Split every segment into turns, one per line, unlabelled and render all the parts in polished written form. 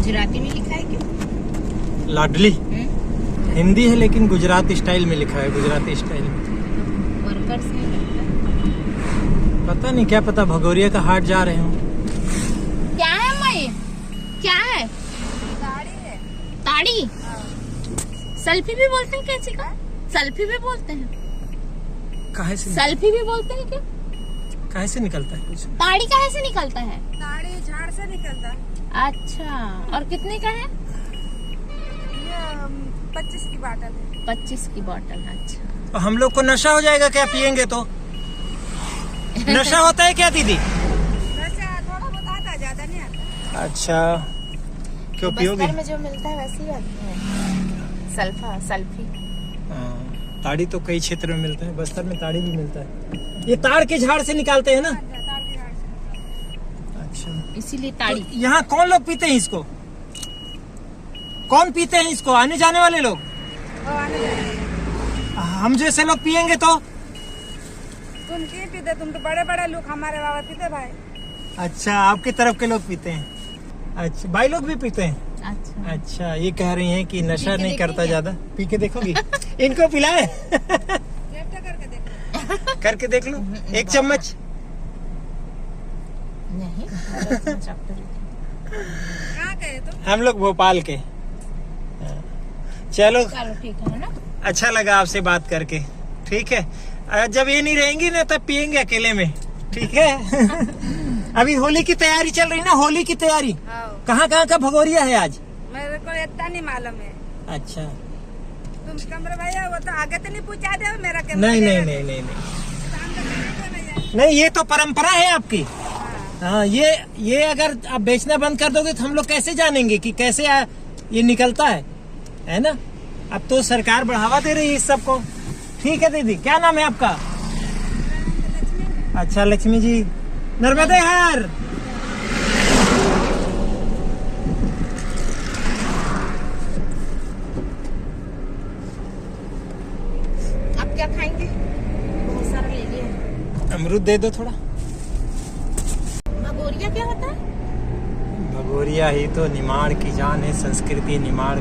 गुजराती में लिखा है क्यों?
लाडली हिंदी है लेकिन गुजराती स्टाइल में लिखा है, गुजराती स्टाइल में।
वर्कर्स है लगता है।
पता नहीं, क्या पता भगोरिया का हाट जा रहे हो।
क्या है मई? क्या है?
ताड़ी है।
ताड़ी? सेल्फी भी बोलते हैं कैसे का? सेल्फी भी बोलते हैं?
काहे से
सेल्फी भी बोलते हैं क्या?
काहे से निकलता है कुछ?
ताड़ी काहे से निकलता है?
ताड़ी झाड़ से निकलता है।
अच्छा, और कितने का है?
ये 25 की बोतल है।
25 की बोतल। अच्छा,
तो हम लोग को नशा हो जाएगा क्या पियेंगे तो? नशा होता है क्या दीदी?
वैसे थोड़ा बहुत आता, ज्यादा नहीं आता।
अच्छा, क्यों पियोगे?
बस्तर में जो मिलता है वैसे ही आती है। सल्फी।
ताड़ी तो कई क्षेत्र में मिलता है, बस्तर में ताड़ी भी मिलता है। ये ताड़ के झाड़ से निकालते हैं ना?
ताड़ी झाड़ से।
अच्छा,
इसीलिए ताड़ी।
तो यहाँ कौन लोग पीते हैं इसको? कौन पीते हैं इसको? आने जाने वाले लोग?
वो आने जाने।
हम जैसे लोग पियेंगे तो?
तुम क्यों पीते? तुम तो बड़े बड़े लोग, हमारे बाबा पीते भाई।
अच्छा, आपकी तरफ के लोग पीते हैं। अच्छा, भाई लोग भी पीते हैं।
अच्छा,
अच्छा, ये कह रही हैं कि नशा
के
नहीं करता
देखेंगे?
ज्यादा। पी के देखोगी? इनको पिलाए?
लेफ्ट करके देखो।
करके देख लो, एक चम्मच।
नहीं।
कहाँ गए तुम?
हम लोग भोपाल के। चलो,
चलो ठीक है ना।
अच्छा लगा आपसे बात करके। ठीक है, जब ये नहीं रहेंगी ना तब पियेंगे अकेले में। ठीक है। अभी होली की तैयारी चल रही ना, होली की तैयारी।
हाँ।
कहाँ का भगोरिया है आज?
मेरे को इतना नहीं मालूम है।
अच्छा,
तुम कमरे भैया, वो तो आगे तो नहीं पूछा दे मेरा कैमरा।
नहीं, नहीं, ये तो परंपरा है आपकी। हाँ, ये अगर आप बेचना बंद कर दोगे तो हम लोग कैसे जानेंगे कि कैसे ये निकलता है ना? अब तो सरकार बढ़ावा दे रही है इस सबको। ठीक है दीदी, क्या नाम है आपका? अच्छा, लक्ष्मी जी, नर्मदे हर।
आप क्या खाएंगे? बहुत सारा ले लिया।
अमरूद दे दो थोड़ा।
भगोरिया क्या होता है?
भगोरिया ही तो निमाड़ की जान है, संस्कृति, निमाड़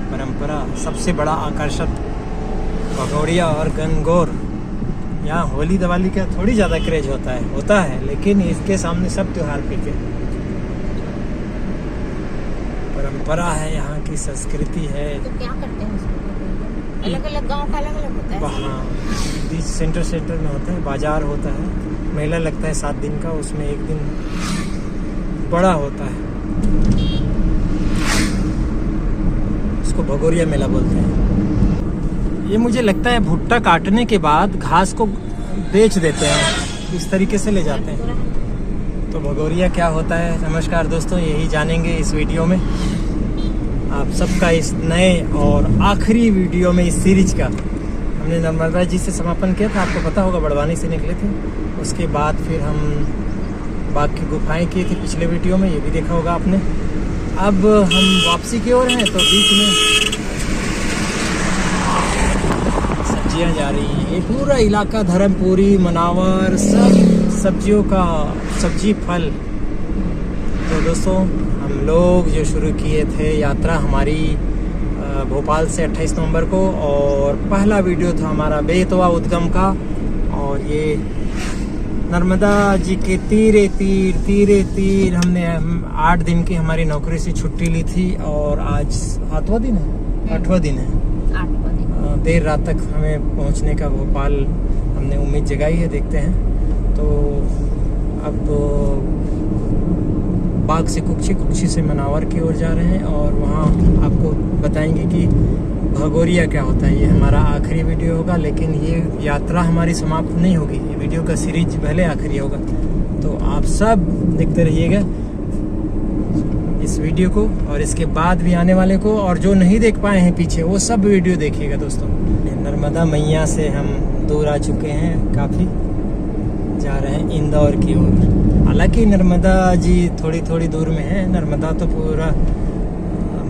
परंपरा, सबसे बड़ा आकर्षक भगोरिया और गंगोर। यहाँ होली दिवाली का थोड़ी ज्यादा क्रेज होता है, लेकिन इसके सामने सब त्योहार फीके। परंपरा है, यहाँ की संस्कृति है।
तो क्या करते हैं उसमें? अलग अलग गांव का अलग अलग होता है।
वहाँ बीच सेंटर में होता है, बाजार होता है, मेला लगता है 7 दिन का, उसमें एक दिन बड़ा होता है, उसको भगोरिया मेला बोलते हैं। ये मुझे लगता है भुट्टा काटने के बाद घास को बेच देते हैं, इस तरीके से ले जाते हैं। तो भगोरिया क्या होता है? नमस्कार दोस्तों, यही जानेंगे इस वीडियो में। आप सबका इस नए और आखिरी वीडियो में इस सीरीज का हमने नर्मदा जी से समापन किया था, आपको पता होगा, बड़वानी से निकले थे। उसके बाद फिर हम बाघ की गुफाएं किए थे पिछले वीडियो में, ये भी देखा होगा आपने। अब हम वापसी की ओर हैं, तो बीच में सब्जियां जा रही हैं। ये पूरा इलाका धर्मपुरी, मनावर, सब सब्जियों का सब्जी फल। तो दोस्तों, हम लोग जो शुरू किए थे यात्रा हमारी भोपाल से 28 नवंबर को, और पहला वीडियो था हमारा बेतवा उद्गम का। और ये नर्मदा जी के तीरे तीर हमने 8 दिन की हमारी नौकरी से छुट्टी ली थी, और आज 8वां दिन है। 8वां दिन है। देर रात तक हमें पहुंचने का भोपाल हमने उम्मीद जगाई है, देखते हैं। तो अब बाग से कुक्षी से मनावर की ओर जा रहे हैं, और वहाँ आपको बताएंगे कि भगोरिया क्या होता है। ये हमारा आखिरी वीडियो होगा, लेकिन ये यात्रा हमारी समाप्त नहीं होगी, ये वीडियो का सीरीज पहले आखिरी होगा। तो आप सब देखते रहिएगा इस वीडियो को, और इसके बाद भी आने वाले को, और जो नहीं देख पाए हैं पीछे, वो सब वीडियो देखिएगा दोस्तों। नर्मदा मैया से हम दूर आ चुके हैं, काफ़ी जा रहे हैं इंदौर की ओर। हालांकि नर्मदा जी थोड़ी दूर में है। नर्मदा तो पूरा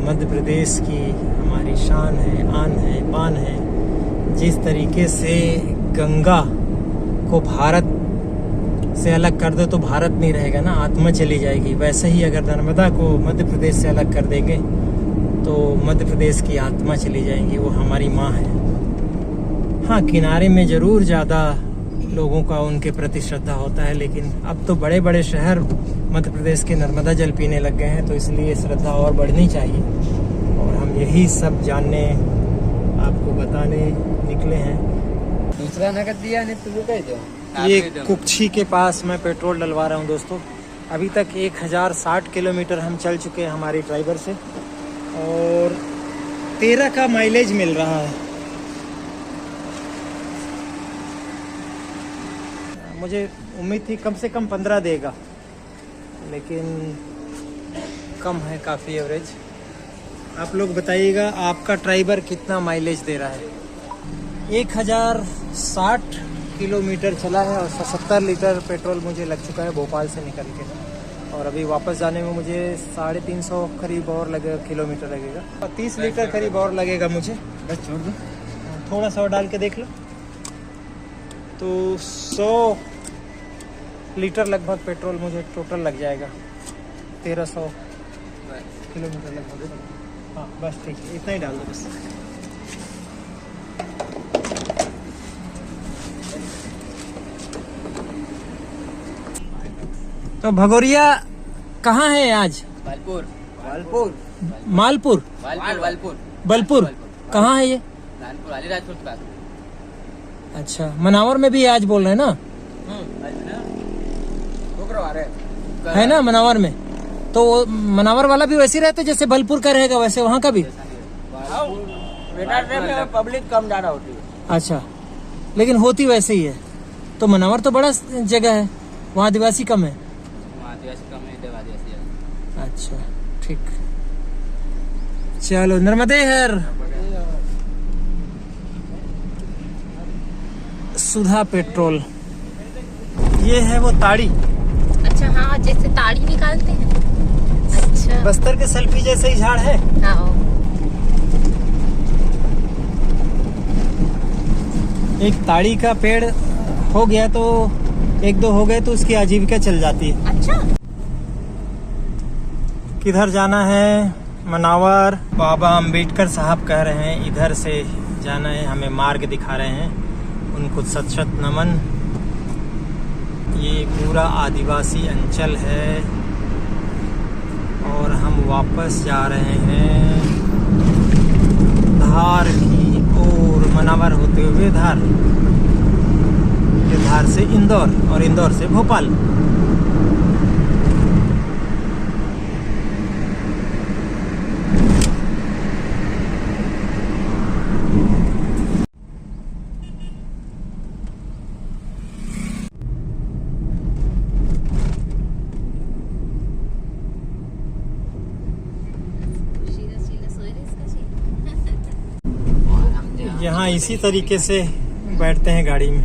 मध्य प्रदेश की हमारी शान है, आन है, पान है। जिस तरीके से गंगा को भारत से अलग कर दो तो भारत नहीं रहेगा ना, आत्मा चली जाएगी। वैसे ही अगर नर्मदा को मध्य प्रदेश से अलग कर देंगे तो मध्य प्रदेश की आत्मा चली जाएंगी, वो हमारी माँ है। हाँ, किनारे में ज़रूर ज़्यादा लोगों का उनके प्रति श्रद्धा होता है, लेकिन अब तो बड़े बड़े शहर मध्य प्रदेश के नर्मदा जल पीने लग गए हैं, तो इसलिए श्रद्धा और बढ़नी चाहिए। और हम यही सब जानने, आपको बताने निकले हैं।
दूसरा नगद दिया नहीं तुम कह दो।
ये कुक्षी के पास मैं पेट्रोल डलवा रहा हूँ दोस्तों। अभी तक 1060 किलोमीटर हम चल चुके हैं हमारी ड्राइवर से, और 13 का माइलेज मिल रहा है। मुझे उम्मीद थी कम से कम 15 देगा, लेकिन कम है काफ़ी एवरेज। आप लोग बताइएगा आपका ड्राइवर कितना माइलेज दे रहा है। 1060 किलोमीटर चला है और 70 लीटर पेट्रोल मुझे लग चुका है भोपाल से निकल के, और अभी वापस जाने में मुझे 350 करीब और लगेगा, किलोमीटर लगेगा, और 30 लीटर करीब और लगेगा मुझे।
बस छोड़ दो,
थोड़ा सा और डाल के देख लो, तो 100 लीटर लगभग पेट्रोल मुझे टोटल लग जाएगा, 1300 किलोमीटर लगभग। हाँ बस ठीक है, इतना ही डाल दो बस। तो भगोरिया कहाँ है आज?
बालपुर बालपुर
मालपुर,
बालपुर
बलपुर कहाँ है ये?
कानपुर अलीराजपुर के पास।
अच्छा, मनावर में भी आज बोल रहे हैं ना? है ना मनावर में? तो वो मनावर वाला भी वैसे ही रहता है जैसे बलपुर का रहेगा, वैसे वहाँ का भी?
पब्लिक कम ज्यादा होती है।
अच्छा, लेकिन होती वैसे ही है। तो मनावर तो बड़ा जगह है, वहाँ आदिवासी कम है।
आदिवासी कम है, आदिवासी।
अच्छा ठीक, चलो नर्मदे हर। सुधा पेट्रोल, ये है वो ताड़ी।
अच्छा हाँ, जैसे ताड़ी निकालते हैं। अच्छा,
बस्तर के सेल्फी जैसे ही झाड़ है।
हाँ।
एक ताड़ी का पेड़ हो गया तो 1-2 हो गए तो उसकी आजीविका चल जाती है।
अच्छा,
किधर जाना है? मनावर। बाबा अंबेडकर साहब कह रहे हैं इधर से जाना है, हमें मार्ग दिखा रहे हैं, उनको सत सत नमन। ये पूरा आदिवासी अंचल है और हम वापस जा रहे हैं धार की ओर, मनावर होते हुए धार, धार से इंदौर और इंदौर से भोपाल। यहाँ इसी तरीके से बैठते हैं गाड़ी में,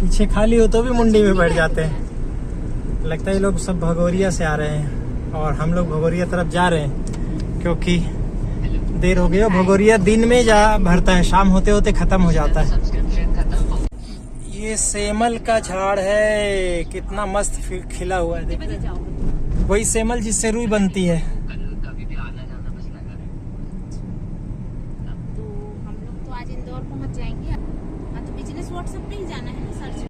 पीछे खाली हो तो भी मुंडी में बैठ जाते हैं। लगता है ये लोग सब भगोरिया से आ रहे हैं और हम लोग भगोरिया तरफ जा रहे हैं, क्योंकि देर हो गई है। भगोरिया दिन में जा भरता है, शाम होते होते खत्म हो जाता है। ये सेमल का झाड़ है, कितना मस्त खिला हुआ है, देखिए वही सेमल जिससे रुई बनती है।
जाएंगे। हाँ, तो बिजनेस व्हाट्सएप पे ही जाना है ना, सर्च।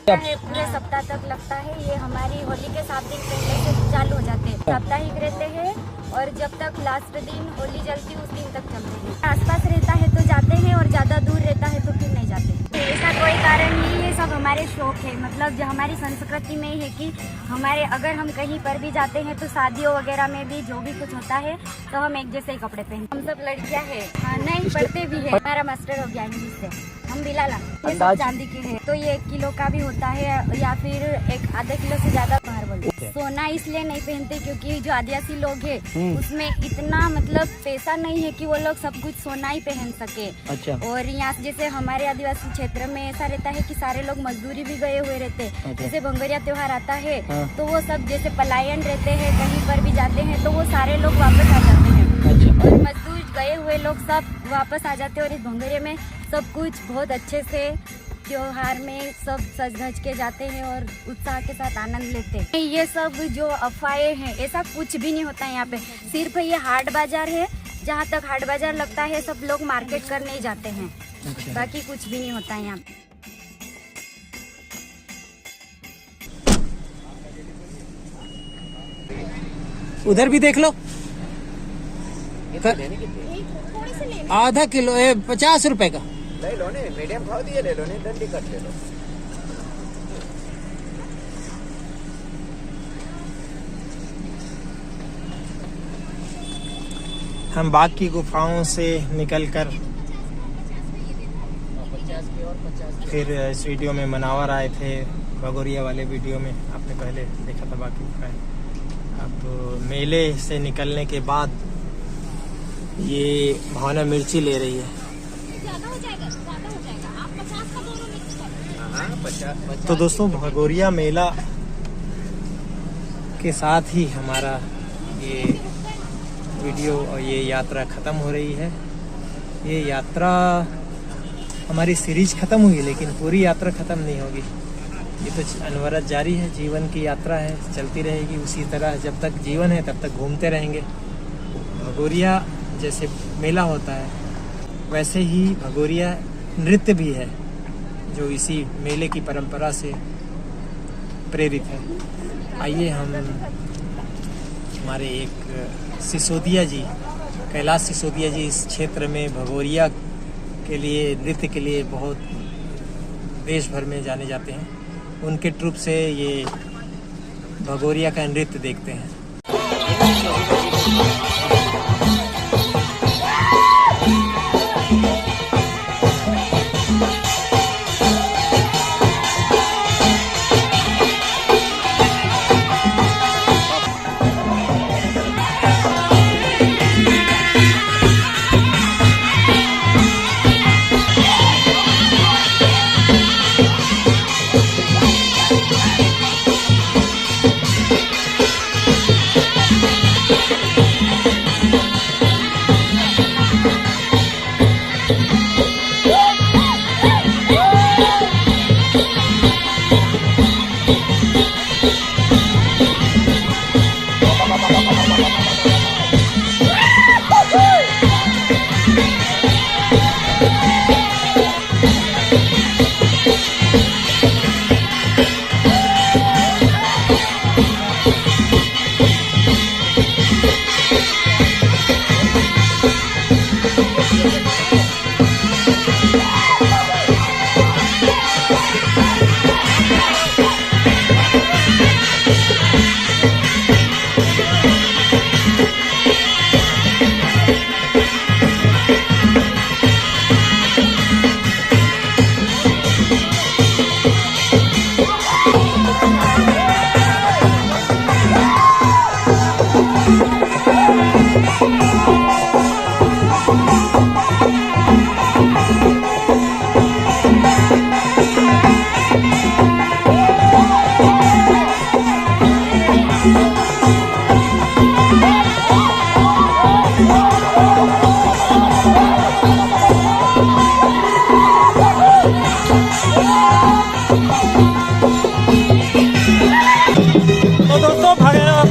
है, पूरे सप्ताह तक लगता है। ये हमारी होली के 7 दिन पहले से चालू हो जाते हैं। साप्ताहिक रहते हैं और जब तक लास्ट दिन होली जलती उस दिन तक चलते हैं। आसपास रहता है तो जाते हैं और ज्यादा दूर रहता है तो फिर नहीं जाते। ऐसा कोई कारण नहीं, ये सब हमारे शौक है। मतलब जो हमारी संस्कृति में ही है कि हमारे अगर हम कहीं पर भी जाते हैं तो शादियों वगैरह में भी जो भी कुछ होता है तो हम एक जैसे ही कपड़े पहनते। हम सब लड़कियां हैं, हाँ, नहीं पढ़ते भी है। हमारा मास्टर हो गया इंग्लिश से। हम बिलाला ये सब चांदी के है तो ये 1 किलो का भी होता है या फिर एक आधा किलो से ज्यादा बाहर बोलते। सोना इसलिए नहीं पहनते क्योंकि जो आदिवासी लोग है उसमें इतना मतलब पैसा नहीं है कि वो लोग सब कुछ सोना ही पहन सके।
अच्छा।
और यहाँ जैसे हमारे आदिवासी क्षेत्र में ऐसा रहता है कि सारे लोग मजदूरी भी गए हुए रहते।
अच्छा।
जैसे भंगरिया त्योहार आता है
हाँ।
तो वो सब जैसे पलायन रहते हैं, कहीं पर भी जाते हैं तो वो सारे लोग वापस आ जाते हैं।
अच्छा।
और मजदूर गए हुए लोग सब वापस आ जाते हैं और इस भंगरिया में सब कुछ बहुत अच्छे से त्योहार में सब सज धज के जाते हैं और उत्साह के साथ आनंद लेते हैं। ये सब जो अफवाहें हैं ऐसा कुछ भी नहीं होता है यहाँ पे। सिर्फ ये हाट बाजार है, जहाँ तक हाट बाजार लगता है सब लोग मार्केट करने ही जाते हैं।
अच्छा।
बाकी कुछ भी नहीं होता है यहाँ पे।
उधर भी देख लो, आधा किलो 50 रुपए का।
ले लो ने, मीडियम खाओ दिए ले लो ने, डंडी कट ले लो।
हम बाग की गुफाओं से निकलकर फिर इस वीडियो में मनावर आए थे। भगोरिया वाले वीडियो में आपने पहले देखा था बाग की गुफाएं। अब मेले से निकलने के बाद ये भावना मिर्ची ले रही है। तो दोस्तों भगोरिया मेला के साथ ही हमारा ये वीडियो और ये यात्रा ख़त्म हो रही है। ये यात्रा हमारी सीरीज ख़त्म हुई लेकिन पूरी यात्रा ख़त्म नहीं होगी। ये तो अनवरत जारी है, जीवन की यात्रा है, चलती रहेगी उसी तरह। जब तक जीवन है तब तक घूमते रहेंगे। भगोरिया जैसे मेला होता है वैसे ही भगोरिया नृत्य भी है जो इसी मेले की परंपरा से प्रेरित है। आइए हम हमारे एक सिसोदिया जी, कैलाश सिसोदिया जी इस क्षेत्र में भगोरिया के लिए नृत्य के लिए बहुत देश भर में जाने जाते हैं। उनके ट्रुप से ये भगोरिया का नृत्य देखते हैं।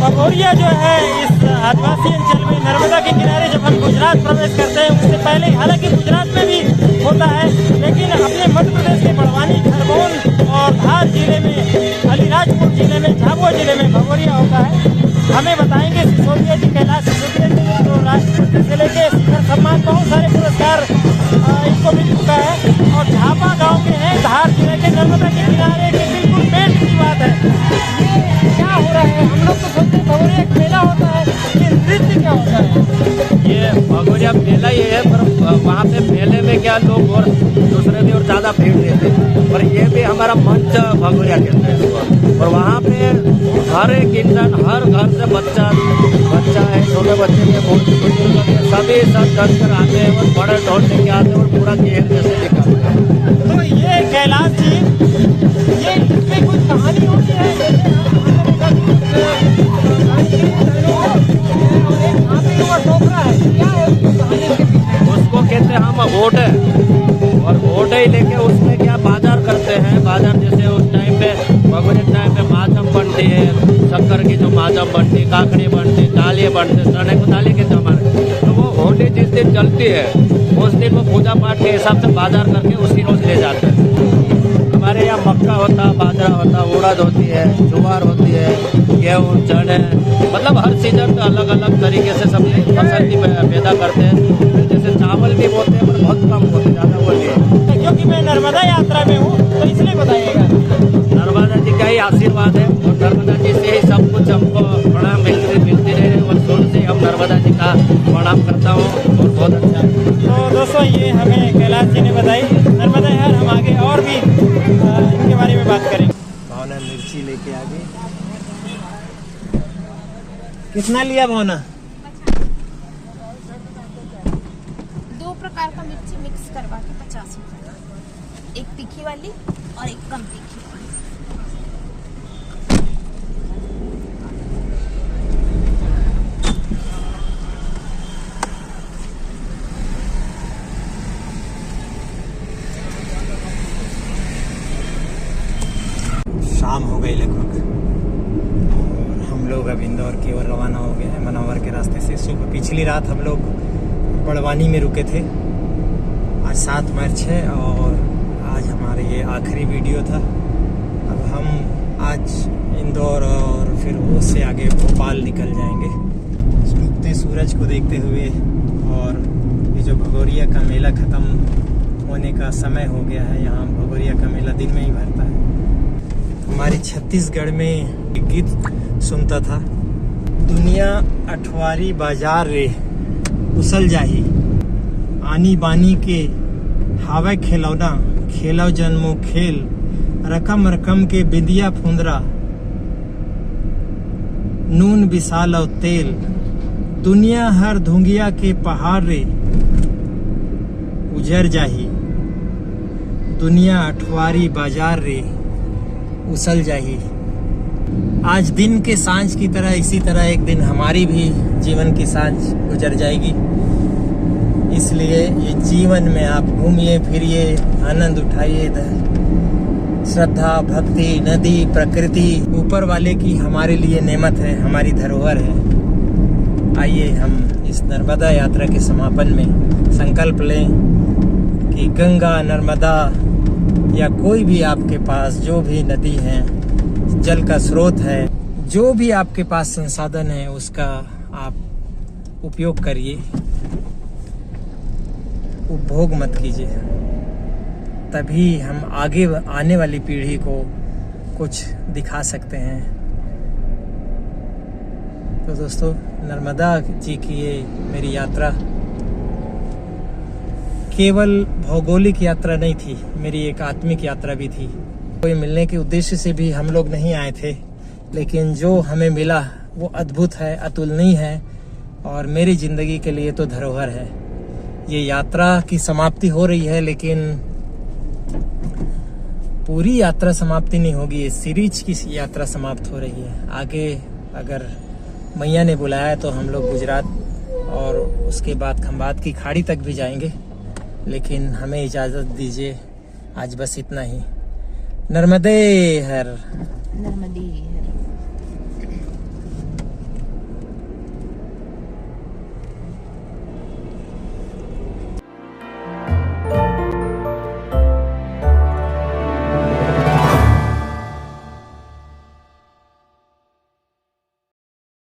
भगोरिया जो है इस आदिवासी अंचल में नर्मदा के किनारे जब हम गुजरात प्रवेश करते हैं उससे पहले, हालांकि गुजरात में भी होता है लेकिन अपने मध्य प्रदेश के बड़वानी, खरगोन और धार जिले झाबुआ जिले में भगोरिया होता है। हमें बताएंगे सिसोदिया जी, कैलाश सिसोदिया जी तो राष्ट्रपति जिले के शिखर सम्मान, बहुत सारे पुरस्कार इनको मिल चुका है। और झापा गांव के हैं, धार जिले के, नर्मदा के किनारे की बिल्कुल पेट की बात है। ये क्या हो रहा है? हम लोग तो सोचते हैं भगोरिया एक मेला होता है, ये नृत्य क्या होता है?
ये भगोरिया मेला ही है, पर वहाँ पे मेले में क्या लोग और दूसरे दिन और ज़्यादा भीड़ रहते हैं। पर ये भी हमारा मंच भगोरिया कहते हैं इसको। और वहाँ पे हर एक इंसान, हर घर से बच्चा है, छोटे बच्चे के बुजुर्ग के सभी सब डर कर आते हैं और बड़े ढोल लेके आते हैं और पूरा केहर जैसे निकलते हैं।
तो ये कैलाश जी, ये इसमें कुछ कहानी होती है?
उसको कहते हैं हम ओटे, और ओटे ही लेके उसमें क्या बाजार करते हैं। बाजार जैसे उस टाइम पे भगोरिया टाइम पे माजम बनती है, शक्कर की जो माजम बनती, काकड़ी बनती, दालें बनते, चने को दालें कहते हमारे। तो वो होली जिस दिन चलती है उस दिन वो पूजा पाठ के हिसाब से बाजार करके उसी रोज ले जाते हैं। हमारे यहाँ मक्का होता, बाजरा होता, उड़द होती है, ज्वार होती है, गेहूँ, चने, मतलब हर सीजन में अलग अलग तरीके से सब फसल की पैदा करते हैं। जैसे चावल भी बोते हैं, पर बहुत कम होते, ज़्यादा वो नहीं है।
क्योंकि मैं नर्मदा यात्रा में हूँ तो इसलिए बताइएगा।
नर्मदा जी का ही आशीर्वाद है, और नर्मदा जी से ही सब कुछ हमको प्रणाम मिलती रहे, और शुरू से हम नर्मदा जी का प्रणाम करता हूँ, और बहुत अच्छा है।
तो दोस्तों, ये हमें कैलाश जी ने बताई नर्मदा यार। हम आगे और भी इनके बारे में बात करेंगे। भावना मिर्ची लेके आ गई। कितना लिया भावना?
2 प्रकार का मिर्ची मिक्स करवा के 50 रुपए, एक तीखी वाली और एक कम तीखी वाली।
शाम हो गई लगभग, और हम लोग अब इंदौर की ओर रवाना हो गए हैं, मनोवर के रास्ते से। सुबह पिछली रात हम लोग बड़वानी में रुके थे। आज 7 मार्च है और आज हमारे ये आखिरी वीडियो था। अब हम आज इंदौर और फिर उससे आगे भोपाल निकल जाएंगे डूबते सूरज को देखते हुए। और ये जो भगोरिया का मेला ख़त्म होने का समय हो गया है, यहाँ भगोरिया का मेला दिन में ही भरता है। हमारे छत्तीसगढ़ में एक गीत सुनता था, दुनिया अठवारी बाजार रे उसल जाही, आनी बानी के हावे खिलौना, खेलौ जन्मो खेल, रकम रकम के बिंदिया फुंदरा, नून बिसाल और तेल, दुनिया हर धुंगिया के पहाड़ रे उजर जाही, दुनिया अठवारी बाजार रे उसल जाही। आज दिन के सांझ की तरह इसी तरह एक दिन हमारी भी जीवन की सांझ गुजर जाएगी। इसलिए ये जीवन में आप घूमिए फिरिए, आनंद उठाइए। श्रद्धा, भक्ति, नदी, प्रकृति ऊपर वाले की हमारे लिए नेमत है, हमारी धरोहर है। आइए हम इस नर्मदा यात्रा के समापन में संकल्प लें कि गंगा, नर्मदा या कोई भी आपके पास जो भी नदी है, जल का स्रोत है, जो भी आपके पास संसाधन है, उसका आप उपयोग करिए, उपभोग मत कीजिए। तभी हम आगे आने वाली पीढ़ी को कुछ दिखा सकते हैं। तो दोस्तों, नर्मदा जी की ये मेरी यात्रा केवल भौगोलिक यात्रा नहीं थी, मेरी एक आत्मिक यात्रा भी थी। कोई मिलने के उद्देश्य से भी हम लोग नहीं आए थे, लेकिन जो हमें मिला वो अद्भुत है, अतुलनीय है, और मेरी जिंदगी के लिए तो धरोहर है। ये यात्रा की समाप्ति हो रही है, लेकिन पूरी यात्रा समाप्ति नहीं होगी, ये सीरीज की यात्रा समाप्त हो रही है। आगे अगर मैया ने बुलाया तो हम लोग गुजरात और उसके बाद खंबात की खाड़ी तक भी जाएंगे, लेकिन हमें इजाज़त दीजिए आज बस इतना ही। नर्मदे हर।